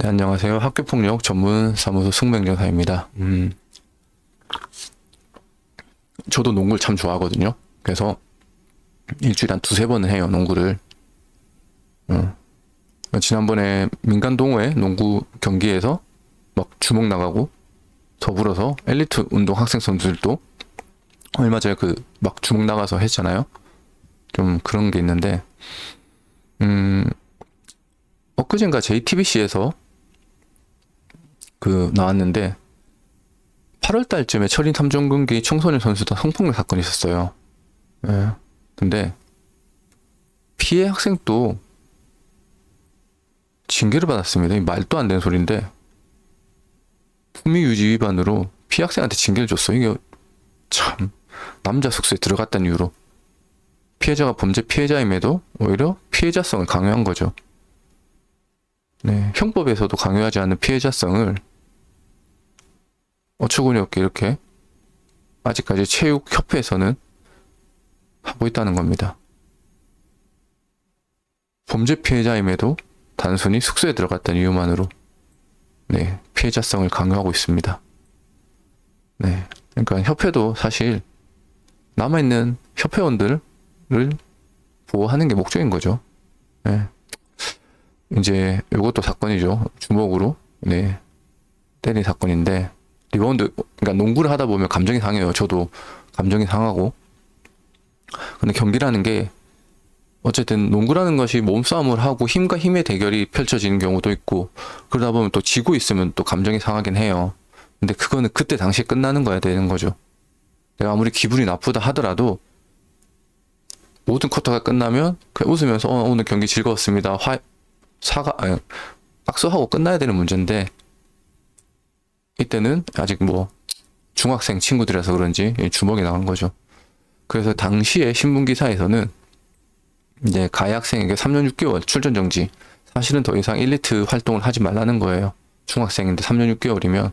네, 안녕하세요. 학교폭력 전문 사무소 승명여사입니다. 저도 농구를 참 좋아하거든요. 그래서 일주일에 한 두세 번은 해요, 농구를. 지난번에 민간 동호회 농구 경기에서 막 주먹 나가고 더불어서 엘리트 운동 학생 선수들도 얼마 전에 그 막 주먹 나가서 했잖아요. 좀 그런 게 있는데, 엊그젠가 JTBC에서 그 나왔는데 8월 달쯤에 철인 3종근기 청소년 선수단 성폭력 사건이 있었어요. 예. 근데 피해 학생도 징계를 받았습니다. 이 말도 안 되는 소리인데 품위 유지 위반으로 피해 학생한테 징계를 줬어. 이게 참 남자 숙소에 들어갔다는 이유로 피해자가 범죄 피해자임에도 오히려 피해자성을 강요한 거죠. 네, 형법에서도 강요하지 않는 피해자성을 어처구니 없게 이렇게 아직까지 체육협회에서는 하고 있다는 겁니다. 범죄 피해자임에도 단순히 숙소에 들어갔다는 이유만으로 네, 피해자성을 강요하고 있습니다. 네, 그러니까 협회도 사실 남아있는 협회원들을 보호하는 게 목적인 거죠. 네. 이제 이것도 사건이죠. 주먹으로 네, 때린 사건인데 리바운드, 그러니까 농구를 하다 보면 감정이 상해요. 저도 감정이 상하고. 근데 경기라는 게 어쨌든 농구라는 것이 몸싸움을 하고 힘과 힘의 대결이 펼쳐지는 경우도 있고 그러다 보면 또 지고 있으면 또 감정이 상하긴 해요. 근데 그거는 그때 당시에 끝나는 거야 되는 거죠. 내가 아무리 기분이 나쁘다 하더라도 모든 쿼터가 끝나면 그냥 웃으면서 오늘 경기 즐거웠습니다. 박수하고 끝나야 되는 문제인데 이때는 아직 뭐 중학생 친구들이라서 그런지 주먹이 나간 거죠. 그래서 당시에 신문 기사에서는 이제 가해 학생에게 3년 6개월 출전 정지. 사실은 더 이상 1리트 활동을 하지 말라는 거예요. 중학생인데 3년 6개월이면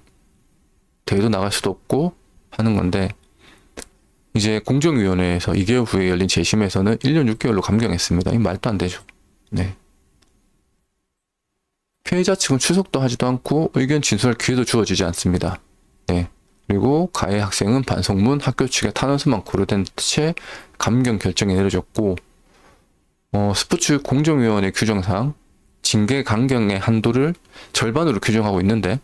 대회도 나갈 수도 없고 하는 건데 이제 공정위원회에서 2개월 후에 열린 재심에서는 1년 6개월로 감경했습니다. 이 말도 안 되죠. 네. 피해자 측은 출석도 하지도 않고 의견 진술할 기회도 주어지지 않습니다. 네. 그리고 가해 학생은 반성문 학교 측의 탄원서만 고려된 채 감경 결정이 내려졌고 스포츠 공정위원회 규정상 징계 강경의 한도를 절반으로 규정하고 있는데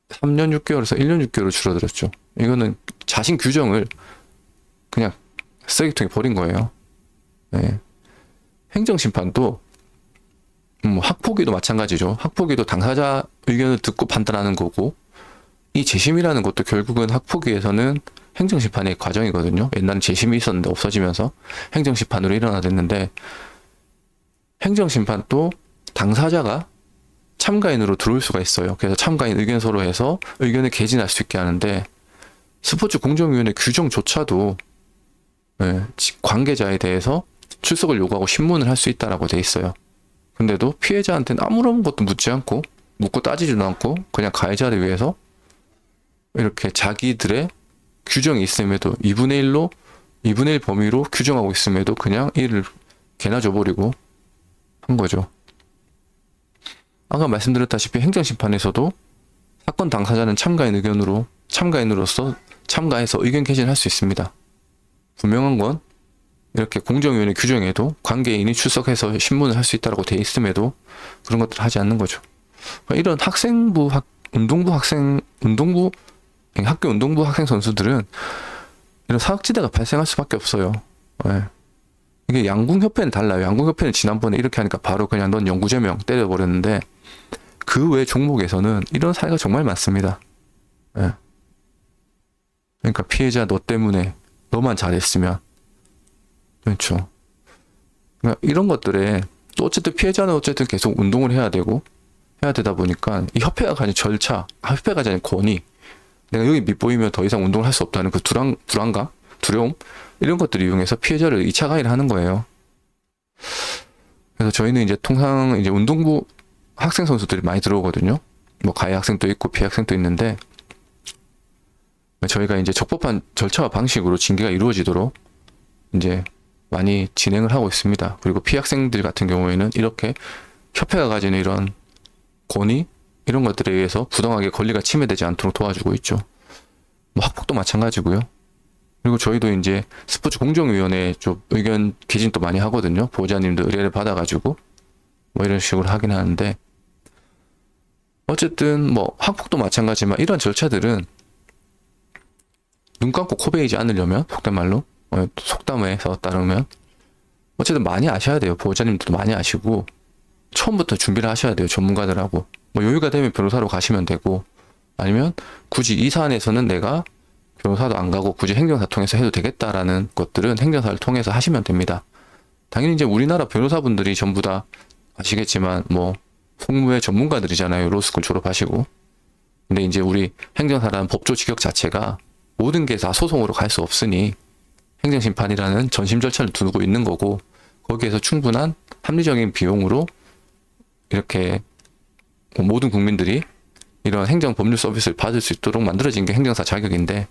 3년 6개월에서 1년 6개월로 줄어들었죠. 이거는 자신 규정을 그냥 쓰레기통에 버린 거예요. 네. 행정심판도 학폭위도 마찬가지죠. 학폭위도 당사자 의견을 듣고 판단하는 거고 이 재심이라는 것도 결국은 학폭위에서는 행정심판의 과정이거든요. 옛날에 재심이 있었는데 없어지면서 행정심판으로 일어나졌는데 행정심판도 당사자가 참가인으로 들어올 수가 있어요. 그래서 참가인 의견서로 해서 의견을 개진할 수 있게 하는데 스포츠 공정위원회 규정조차도 관계자에 대해서 출석을 요구하고 신문을 할 수 있다라고 돼 있어요. 근데도 피해자한테는 아무런 것도 묻지 않고 묻고 따지지도 않고 그냥 가해자를 위해서 이렇게 자기들의 규정이 있음에도 2분의 1 범위로 규정하고 있음에도 그냥 이를 개나 줘버리고 한 거죠. 아까 말씀드렸다시피 행정심판에서도 사건 당사자는 참가인으로서 참가해서 의견 개진할 수 있습니다. 분명한 건 이렇게 공정위원회 규정에도 관계인이 출석해서 신문을 할 수 있다고 돼 있음에도 그런 것들을 하지 않는 거죠. 이런 학교 운동부 학생 선수들은 이런 사각지대가 발생할 수밖에 없어요. 네. 이게 양궁협회는 달라요. 양궁협회는 지난번에 이렇게 하니까 바로 그냥 넌 영구제명 때려버렸는데 그 외 종목에서는 이런 사례가 정말 많습니다. 네. 그러니까 피해자 너 때문에 너만 잘했으면 그렇죠. 그러니까 이런 것들에 또 어쨌든 피해자는 어쨌든 계속 운동을 해야 되다 보니까 이 협회가 가진 절차, 협회가 가진 권위, 내가 여기 밑보이면 더 이상 운동을 할 수 없다는 그 불안감, 두려움 이런 것들을 이용해서 피해자를 2차 가해를 하는 거예요. 그래서 저희는 이제 통상 이제 운동부 학생 선수들이 많이 들어오거든요. 뭐 가해 학생도 있고 피해 학생도 있는데 저희가 이제 적법한 절차와 방식으로 징계가 이루어지도록 이제 많이 진행을 하고 있습니다. 그리고 피해 학생들 같은 경우에는 이렇게 협회가 가지는 이런 권위 이런 것들에 의해서 부당하게 권리가 침해되지 않도록 도와주고 있죠. 뭐 학폭도 마찬가지고요. 그리고 저희도 이제 스포츠 공정위원회 쪽 의견 개진도 많이 하거든요. 보호자님들 의뢰를 받아가지고 뭐 이런 식으로 하긴 하는데, 어쨌든 뭐 학폭도 마찬가지지만 이런 절차들은 눈 감고 코 베이지 않으려면, 속된 말로 속담에서 따르면 어쨌든 많이 아셔야 돼요. 보호자님들도 많이 아시고 처음부터 준비를 하셔야 돼요. 전문가들하고 뭐 여유가 되면 변호사로 가시면 되고, 아니면 굳이 이 사안에서는 내가 변호사도 안 가고 굳이 행정사 통해서 해도 되겠다라는 것들은 행정사를 통해서 하시면 됩니다. 당연히 이제 우리나라 변호사분들이 전부 다 아시겠지만 뭐 송무의 전문가들이잖아요. 로스쿨 졸업하시고. 근데 이제 우리 행정사라는 법조 직역 자체가 모든 게 다 소송으로 갈 수 없으니 행정심판이라는 전심 절차를 두고 있는 거고, 거기에서 충분한 합리적인 비용으로 이렇게 모든 국민들이 이런 행정법률 서비스를 받을 수 있도록 만들어진 게 행정사 자격인데,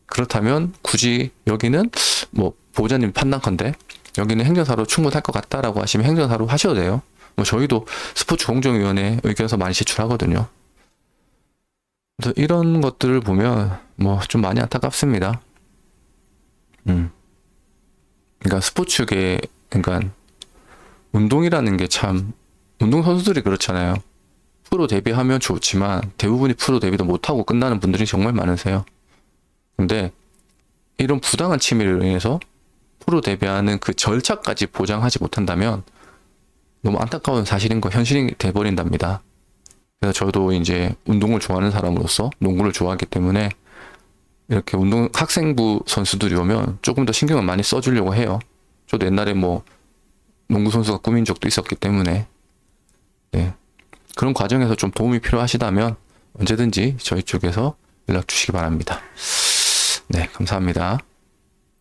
그렇다면 굳이 여기는 뭐 보호자님 판단컨대 여기는 행정사로 충분할 것 같다라고 하시면 행정사로 하셔도 돼요. 뭐 저희도 스포츠 공정위원회 의견서 많이 제출하거든요. 그래서 이런 것들을 보면 뭐 좀 많이 안타깝습니다. 그러니까 스포츠계, 그러니까 운동이라는 게 참, 운동 선수들이 그렇잖아요. 프로 데뷔하면 좋지만 대부분이 프로 데뷔도 못하고 끝나는 분들이 정말 많으세요. 근데 이런 부당한 침해를 인해서 프로 데뷔하는 그 절차까지 보장하지 못한다면 너무 안타까운 사실인 거, 현실이 돼버린답니다. 그래서 저도 이제 운동을 좋아하는 사람으로서 농구를 좋아하기 때문에 이렇게 운동 학생부 선수들이 오면 조금 더 신경을 많이 써주려고 해요. 저도 옛날에 뭐 농구 선수가 꿈인 적도 있었기 때문에, 네. 그런 과정에서 좀 도움이 필요하시다면 언제든지 저희 쪽에서 연락 주시기 바랍니다. 네, 감사합니다.